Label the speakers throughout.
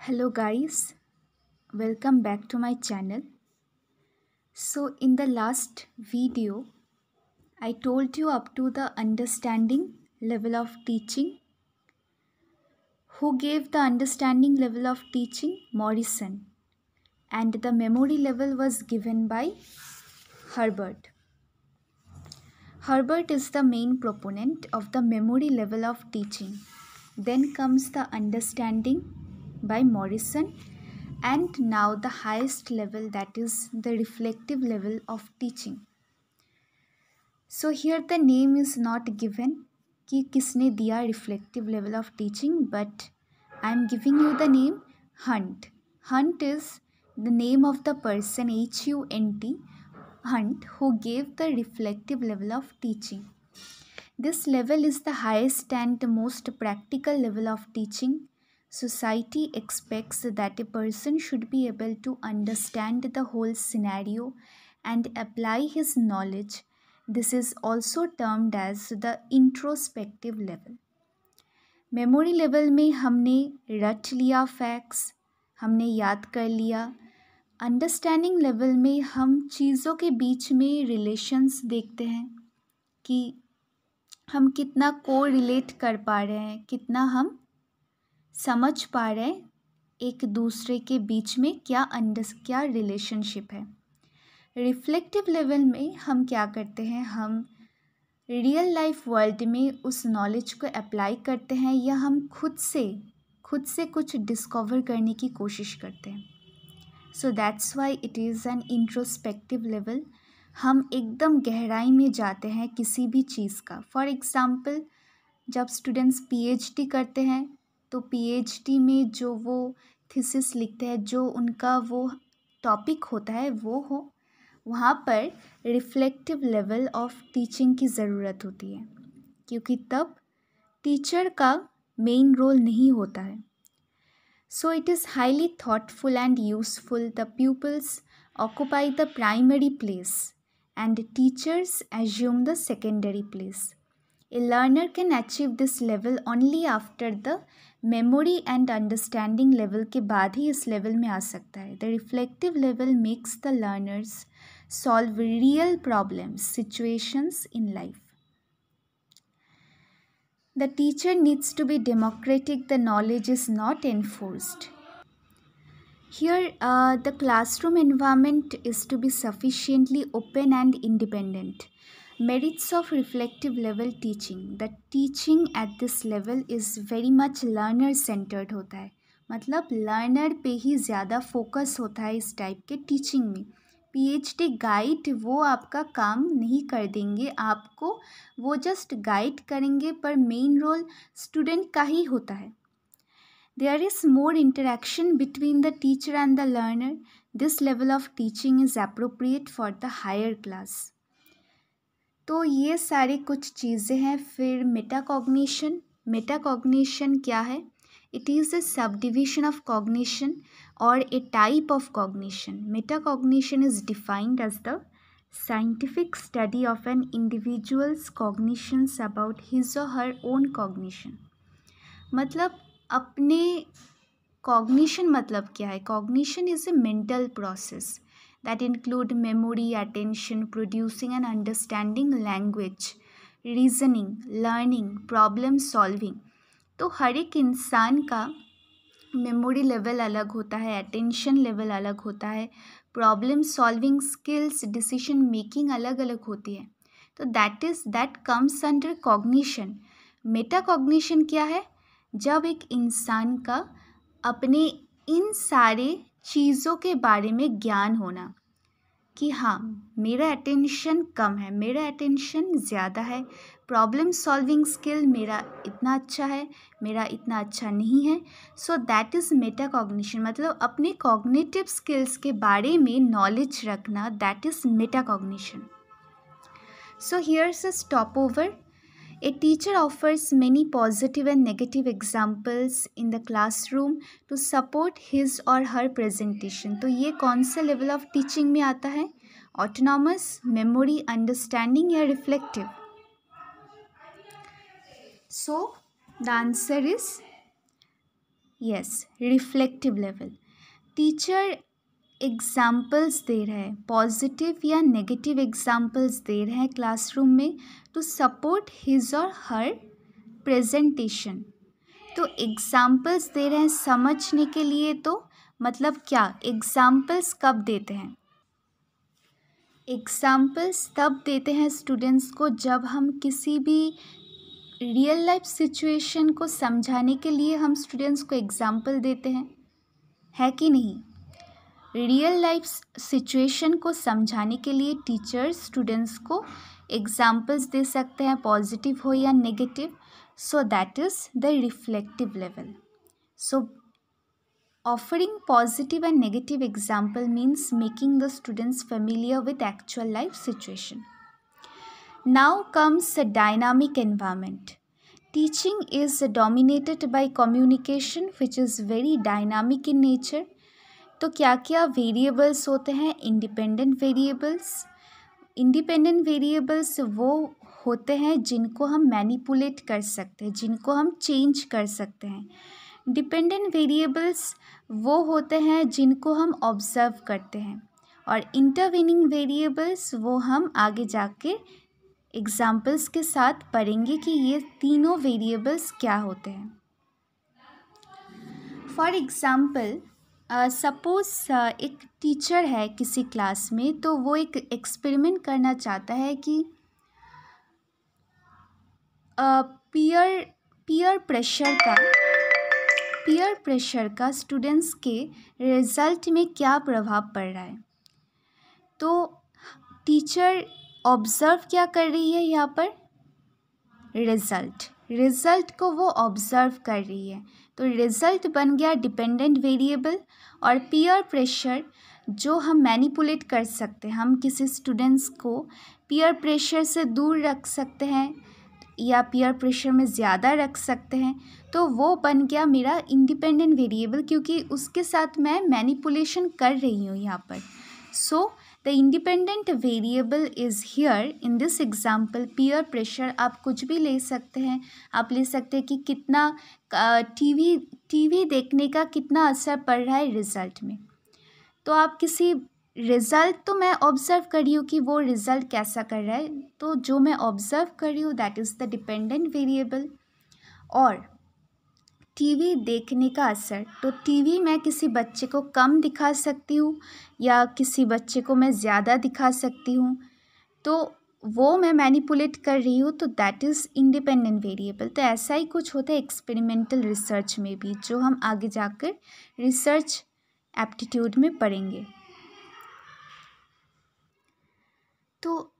Speaker 1: Hello guys, welcome back to my channel. So in the last video, I told you up to the understanding level of teaching. Who gave the understanding level of teaching? Morrison. And the memory level was given by Herbert. Herbert is the main proponent of the memory level of teaching. Then comes the understanding by Morrison, and now the highest level, that is the reflective level of teaching. So here the name is not given कि किसने दिया reflective level of teaching, but I am giving you the name Hunt. Hunt is the name of the person, Hunt, Hunt, who gave the reflective level of teaching. This level is the highest and most practical level of teaching. Society expects that a person should be able to understand the whole scenario and apply his knowledge. This is also termed as the introspective level. Memory level में हमने रट लिया facts, हमने याद कर लिया. Understanding level में हम चीज़ों के बीच में रिलेशंस देखते हैं कि हम कितना को रिलेट कर पा रहे हैं, कितना हम समझ पा रहे हैं एक दूसरे के बीच में क्या रिलेशनशिप है. रिफ्लेक्टिव लेवल में हम क्या करते हैं, हम रियल लाइफ वर्ल्ड में उस नॉलेज को अप्लाई करते हैं या हम खुद से कुछ डिस्कवर करने की कोशिश करते हैं. So that's why it is an introspective level. हम एकदम गहराई में जाते हैं किसी भी चीज़ का. फॉर एग्ज़ाम्पल, जब स्टूडेंट्स पीएचडी करते हैं तो पीएचडी में जो वो थीसिस लिखते हैं, जो उनका वो टॉपिक होता है वो वहाँ पर रिफ्लेक्टिव लेवल ऑफ टीचिंग की ज़रूरत होती है, क्योंकि तब टीचर का मेन रोल नहीं होता है. So it is highly thoughtful and useful. The pupils occupy the primary place and teachers assume the secondary place. A learner can achieve this level only after the memory and understanding level के बाद ही इस level में आ सकता है. The reflective level makes the learners solve real problems, situations in life. The teacher needs to be democratic. The knowledge is not enforced. Here, the classroom environment is to be sufficiently open and independent. Merits of reflective level teaching. The teaching at this level is very much learner-centered होता है. मतलब learner पे ही ज़्यादा focus होता है इस type के teaching में. पीएचडी गाइड वो आपका काम नहीं कर देंगे, आपको वो जस्ट गाइड करेंगे, पर मेन रोल स्टूडेंट का ही होता है. There is more interaction between the teacher and the learner. This level of teaching is appropriate for the higher class. तो ये सारी कुछ चीज़ें हैं. फिर मेटाकॉग्निशन क्या है? It is a subdivision of cognition or a type of cognition. Metacognition is defined as the scientific study of an individual's cognitions about his or her own cognition. मतलब अपने कॉग्निशन मतलब क्या है? Cognition is a mental process that include memory, attention, producing and understanding language, reasoning, learning, problem solving. तो हर एक इंसान का memory level अलग होता है, अटेंशन लेवल अलग होता है, problem solving skills, decision making अलग अलग होती है. तो that comes under cognition. Metacognition क्या है? जब एक इंसान का अपने इन सारे चीज़ों के बारे में ज्ञान होना कि हाँ, मेरा अटेंशन कम है, मेरा अटेंशन ज़्यादा है, प्रॉब्लम सॉल्विंग स्किल मेरा इतना अच्छा है, मेरा इतना अच्छा नहीं है. So that is metacognition. मतलब अपने कॉग्निटिव स्किल्स के बारे में नॉलेज रखना, that is metacognition. So here's a stop over. A teacher offers many positive and negative examples in the classroom to support his or her presentation. तो ये कौन सा लेवल ऑफ टीचिंग में आता है? ऑटोनॉमस, मेमोरी, अंडरस्टैंडिंग या reflective? So the answer is yes, reflective level. Teacher examples दे रहे हैं, पॉजिटिव या नेगेटिव एग्जाम्पल्स दे रहे हैं क्लासरूम में टू सपोर्ट हिज और हर प्रेजेंटेशन। तो एग्जाम्पल्स दे रहे हैं समझने के लिए, तो मतलब क्या, एग्जाम्पल्स कब देते हैं? एग्जाम्पल्स तब देते हैं स्टूडेंट्स को जब हम किसी भी रियल लाइफ सिचुएशन को समझाने के लिए हम स्टूडेंट्स को एग्जाम्पल देते हैं, है कि नहीं? रियल लाइफ सिचुएशन को समझाने के लिए टीचर्स स्टूडेंट्स को एग्जाम्पल्स दे सकते हैं, पॉजिटिव हो या negative. So that is the reflective level. So offering positive and negative example means making the students familiar with actual life situation. Now comes a dynamic environment. Teaching is dominated by communication which is very dynamic in nature. तो क्या क्या variables होते हैं? Independent variables. Independent variables वो होते हैं जिनको हम मैनिपुलेट कर सकते हैं, जिनको हम चेंज कर सकते हैं। डिपेंडेंट वेरिएबल्स वो होते हैं जिनको हम ऑब्जर्व करते हैं, और इंटरवेनिंग वेरिएबल्स वो हम आगे जाके एग्जाम्पल्स के साथ पढ़ेंगे कि ये तीनों वेरिएबल्स क्या होते हैं। फॉर एग्ज़ाम्पल, सपोज़ एक टीचर है किसी क्लास में, तो वो एक एक्सपेरिमेंट करना चाहता है कि पीयर प्रेशर का स्टूडेंट्स के रिज़ल्ट में क्या प्रभाव पड़ रहा है। तो टीचर ऑब्ज़र्व क्या कर रही है यहाँ पर? रिज़ल्ट को वो ऑब्ज़र्व कर रही है। तो रिज़ल्ट बन गया डिपेंडेंट वेरिएबल, और पीयर प्रेशर जो हम मैनिपुलेट कर सकते हैं, हम किसी स्टूडेंट्स को पीयर प्रेशर से दूर रख सकते हैं या पीयर प्रेशर में ज़्यादा रख सकते हैं, तो वो बन गया मेरा इंडिपेंडेंट वेरिएबल, क्योंकि उसके साथ मैं मैनिपुलेशन कर रही हूँ यहाँ पर। So the independent variable is here in this example peer pressure. आप कुछ भी ले सकते हैं, आप ले सकते हैं कि कितना टीवी देखने का कितना असर पड़ रहा है रिज़ल्ट में। तो आप किसी रिज़ल्ट, तो मैं ऑब्ज़र्व कर रही हूँ कि वो रिज़ल्ट कैसा कर रहा है, तो जो मैं ऑब्ज़र्व कर रही हूँ that is the dependent variable. और टीवी देखने का असर, तो टीवी मैं किसी बच्चे को कम दिखा सकती हूँ या किसी बच्चे को मैं ज़्यादा दिखा सकती हूँ, तो वो मैं मैनिपुलेट कर रही हूँ, तो दैट इज़ इंडिपेंडेंट वेरिएबल। तो ऐसा ही कुछ होता है एक्सपेरिमेंटल रिसर्च में भी, जो हम आगे जाकर रिसर्च एप्टीट्यूड में पढ़ेंगे। तो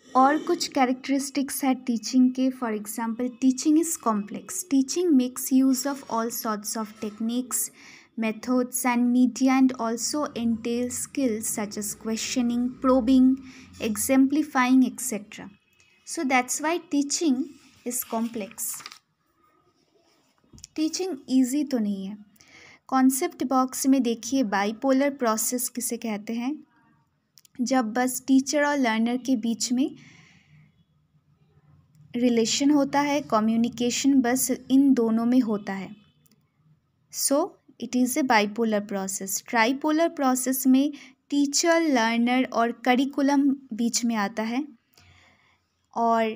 Speaker 1: और कुछ कैरेक्टरिस्टिक्स है टीचिंग के। For example, teaching is complex. Teaching makes use of all sorts of techniques, methods and media, and also entails skills such as questioning, probing, exemplifying, etc. So that's why teaching is complex. Teaching easy तो नहीं है। Concept box में देखिए, bipolar process किसे कहते हैं? जब बस टीचर और लर्नर के बीच में रिलेशन होता है, कम्युनिकेशन बस इन दोनों में होता है। So it is a bipolar process. Tripolar process में टीचर, लर्नर और करिकुलम बीच में आता है। और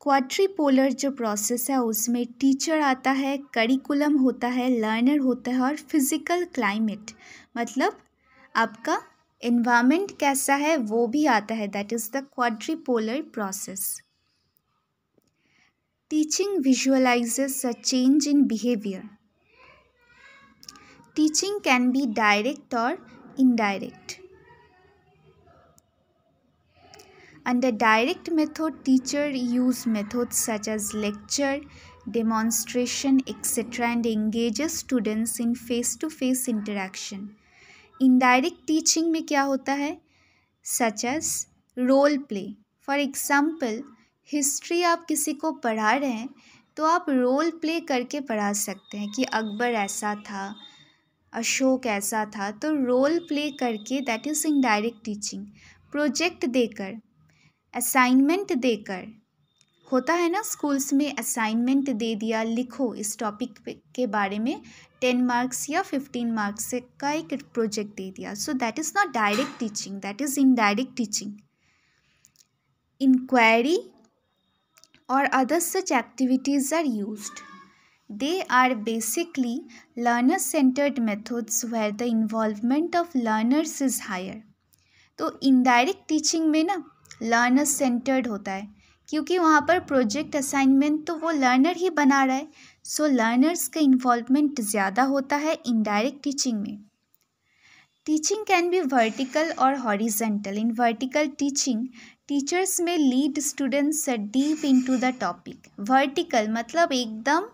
Speaker 1: क्वाड्रिपोलर जो प्रोसेस है उसमें टीचर आता है, करिकुलम होता है, लर्नर होता है, और फिज़िकल क्लाइमेट मतलब आपका एनवायरनमेंट कैसा है वो भी आता है। That is the quadripolar process. Teaching visualizes a change in behaviour. Teaching can be direct or indirect. Under direct method, teacher use methods such as lecture, demonstration, etc. and engages students in face-to-face interaction. Indirect teaching में क्या होता है? Such as role play. For example, history आप किसी को पढ़ा रहे हैं तो आप रोल प्ले करके पढ़ा सकते हैं कि अकबर ऐसा था, अशोक ऐसा था, तो रोल प्ले करके, that is indirect teaching. Project देकर, असाइनमेंट देकर होता है ना स्कूल्स में, असाइनमेंट दे दिया, लिखो इस टॉपिक के बारे में 10 मार्क्स या 15 मार्क्स का एक प्रोजेक्ट दे दिया. सो that is not direct teaching, that is indirect teaching. Inquiry or other such activities are used. They are basically learner-centered methods where the involvement of learners is higher. तो indirect teaching में ना learner centred होता है, क्योंकि वहाँ पर project assignment तो वो लर्नर ही बना रहा है. सो लर्नर्स का इन्वॉल्वमेंट ज़्यादा होता है इनडायरेक्ट टीचिंग में. Teaching can be vertical or horizontal. In vertical teaching, teachers may lead students deep into the topic. Vertical मतलब एकदम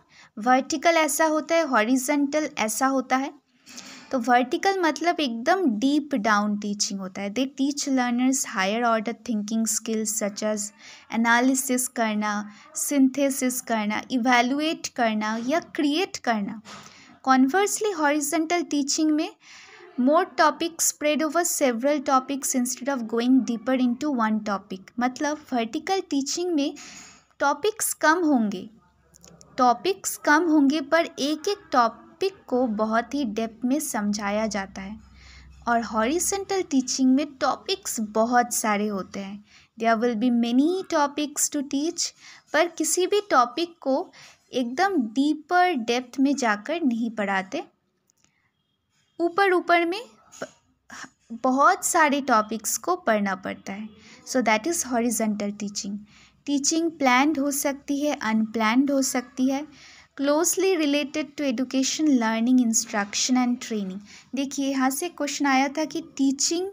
Speaker 1: vertical ऐसा होता है, horizontal ऐसा होता है. तो vertical मतलब एकदम deep down teaching होता है. They teach learners higher order thinking skills such as analysis करना, synthesis करना, evaluate करना या create करना. Conversely, horizontal teaching में more topics spread over several topics instead of going deeper into one topic. मतलब vertical teaching में topics कम होंगे पर एक एक टॉपिक को बहुत ही डेप्थ में समझाया जाता है. और horizontal teaching में टॉपिक्स बहुत सारे होते हैं. There will be many topics to teach, पर किसी भी टॉपिक को एकदम डीपर डेप्थ में जाकर नहीं पढ़ाते. ऊपर में बहुत सारे टॉपिक्स को पढ़ना पड़ता है. So that is horizontal teaching. Teaching planned हो सकती है, अनप्लान्ड हो सकती है. Closely related to education, learning, instruction and training. देखिए यहाँ से क्वेश्चन आया था कि टीचिंग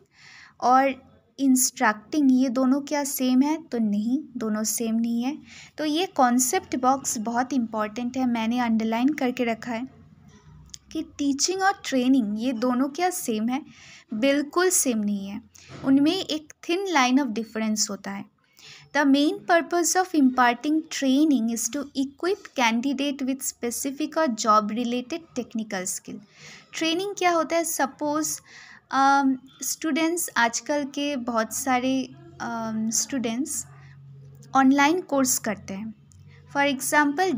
Speaker 1: और इंस्ट्रक्टिंग ये दोनों क्या सेम है, तो नहीं, दोनों सेम नहीं है. तो ये कॉन्सेप्ट बॉक्स बहुत इंपॉर्टेंट है, मैंने अंडरलाइन करके रखा है कि टीचिंग और ट्रेनिंग ये दोनों क्या सेम है, बिल्कुल सेम नहीं है. उनमें एक थिन लाइन ऑफ डिफरेंस होता है. The main purpose of imparting training is to equip candidate with specific और job related technical skill. Training क्या होता है, सपोज स्टूडेंट्स, आजकल के बहुत सारे स्टूडेंट्स ऑनलाइन कोर्स करते हैं. फॉर एग्ज़ाम्पल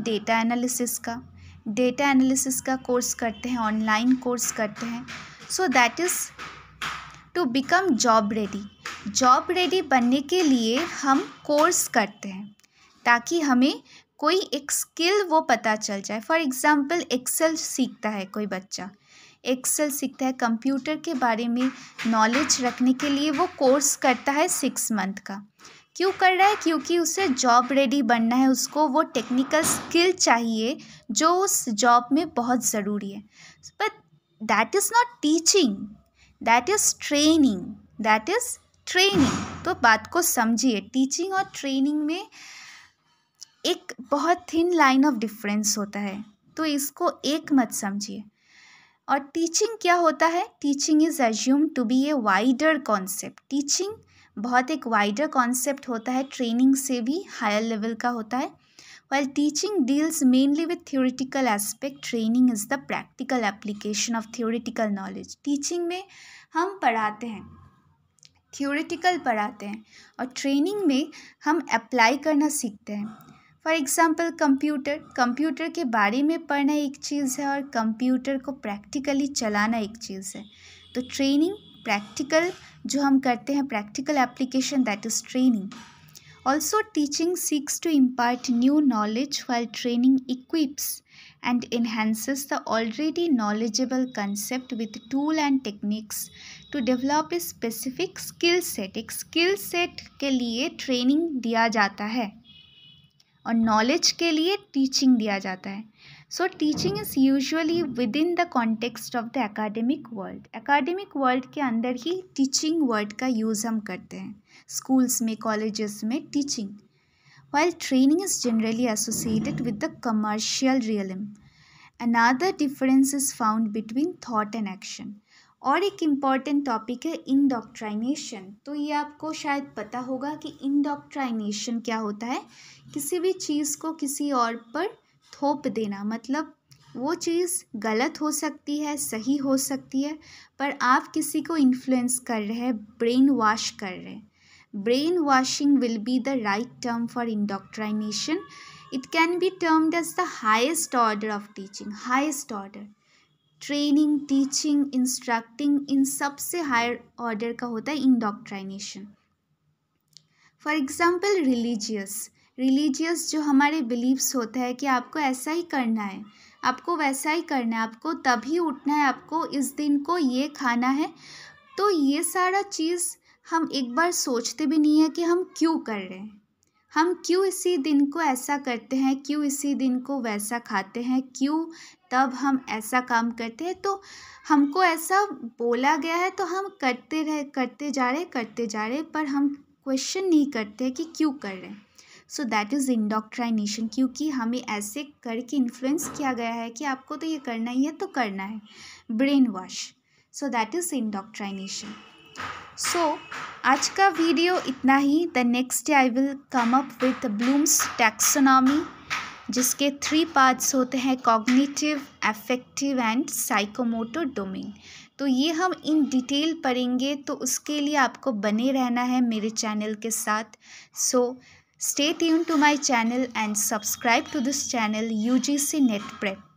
Speaker 1: डेटा एनालिसिस का कोर्स करते हैं, ऑनलाइन कोर्स करते हैं. So that is to become job ready बनने के लिए हम कोर्स करते हैं ताकि हमें कोई एक स्किल वो पता चल जाए. फॉर एग्ज़ाम्पल एक्सेल सीखता है कोई बच्चा, कंप्यूटर के बारे में नॉलेज रखने के लिए वो कोर्स करता है 6 मंथ का. क्यों कर रहा है, क्योंकि उसे जॉब रेडी बनना है, उसको वो टेक्निकल स्किल चाहिए जो उस जॉब में बहुत ज़रूरी है. But that is not teaching, that is training. तो बात को समझिए, टीचिंग और ट्रेनिंग में एक बहुत थिन लाइन ऑफ डिफरेंस होता है, तो इसको एक मत समझिए. और टीचिंग क्या होता है, teaching is assumed to be a wider concept. Teaching बहुत एक वाइडर कॉन्सेप्ट होता है, ट्रेनिंग से भी हायर लेवल का होता है. While teaching deals mainly with theoretical aspect, training is the practical application of theoretical knowledge. Teaching में हम पढ़ाते हैं, theoretical पढ़ाते हैं, और ट्रेनिंग में हम अप्लाई करना सीखते हैं. फॉर एग्ज़ाम्पल कंप्यूटर के बारे में पढ़ना एक चीज़ है और कंप्यूटर को प्रैक्टिकली चलाना एक चीज़ है. तो ट्रेनिंग प्रैक्टिकल जो हम करते हैं, practical application, that is training. Also, teaching seeks to impart new knowledge while training equips and enhances the already knowledgeable concept with tool and techniques to develop a specific skill set. एक skill set के लिए training दिया जाता है और knowledge के लिए teaching दिया जाता है. So, teaching is usually within the context of the academic world. Academic world के अंदर ही teaching word का use हम करते हैं, schools में, colleges में teaching. While training is generally associated with the commercial realm. Another difference is found between thought and action. और एक इम्पॉर्टेंट टॉपिक है इंडॉक्ट्राइनेशन. तो ये आपको शायद पता होगा कि इंडॉक्ट्राइनेशन क्या होता है, किसी भी चीज़ को किसी और पर थोप देना. मतलब वो चीज़ गलत हो सकती है, सही हो सकती है, पर आप किसी को इन्फ्लुएंस कर रहे हैं, ब्रेन वॉश कर रहे हैं. brainwashing will be the right term for indoctrination. It can be termed as the highest order of teaching. Highest order, training, teaching, instructing, इन सब से हायर ऑर्डर का होता है इंडोक्ट्राइनेशन. फॉर एग्जाम्पल रिलीजियस जो हमारे बिलीव्स होता है कि आपको ऐसा ही करना है, आपको वैसा ही करना है, आपको तभी उठना है, आपको इस दिन को ये खाना है. तो ये सारा चीज़ हम एक बार सोचते भी नहीं है कि हम क्यों कर रहे हैं, हम क्यों इसी दिन को ऐसा करते हैं, क्यों इसी दिन को वैसा खाते हैं, क्यों तब हम ऐसा काम करते हैं. तो हमको ऐसा बोला गया है तो हम करते जा रहे, पर हम क्वेश्चन नहीं करते कि क्यों कर रहे हैं. सो दैट इज़ इंडोक्ट्राइनेशन, क्योंकि हमें ऐसे करके इन्फ्लुएंस किया गया है कि आपको तो ये करना ही है तो करना है. Brain wash. So that is indoctrination. So आज का वीडियो इतना ही. The next day I will come up with Bloom's taxonomy, जिसके 3 पार्ट्स होते हैं, cognitive, affective and psychomotor domain. तो ये हम इन डिटेल पढ़ेंगे, तो उसके लिए आपको बने रहना है मेरे चैनल के साथ. सो stay tuned to my channel and subscribe to this channel UGC Net Prep.